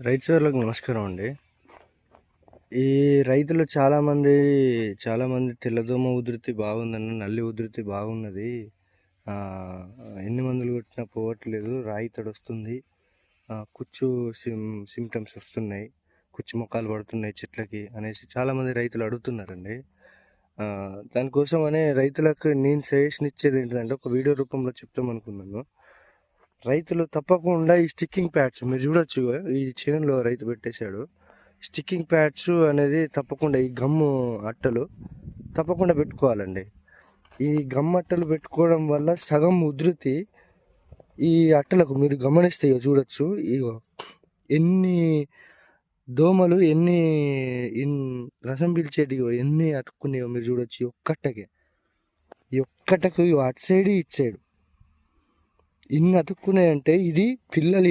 రైతు సోదరులకు నమస్కారం అండి. ఈ రైతులు చాలామంది తెల్లదోమ ఉధృతి బాగుందన్న, నల్లి ఉధృతి బాగున్నది. ఎన్ని మందులు కొట్టినా పోవట్లేదు, రాయి తడొస్తుంది, కుచ్చు సిమ్టమ్స్ వస్తున్నాయి, కుచ్చు మొక్కలు పడుతున్నాయి చెట్లకి అనేసి చాలామంది రైతులు అడుగుతున్నారండి. దానికోసం అనే రైతులకు నేను సజెషన్ ఇచ్చేది ఏంటంటే, ఒక వీడియో రూపంలో చెప్తాం అనుకున్నాను. రైతులు తప్పకుండా ఈ స్టిక్కింగ్ ప్యాడ్స్ మీరు చూడొచ్చు, ఈ చేనులో రైతు పెట్టేశాడు. స్టిక్కింగ్ ప్యాడ్స్ అనేది తప్పకుండా, ఈ గమ్ము అట్టలు తప్పకుండా పెట్టుకోవాలండి. ఈ గమ్ అట్టలు పెట్టుకోవడం వల్ల సగం ఉధృతి ఈ అట్టలకు మీరు గమనిస్తే చూడొచ్చు. ఇగో ఎన్ని దోమలు, ఎన్ని రసం పీల్చేటివో ఎన్ని అతుక్కున్నాయో మీరు చూడొచ్చు. ఈ ఒక్కటకు అటు సైడ్ ఇటు సైడ్ ఇన్ని అతుక్కున్నాయంటే ఇది పిల్లలు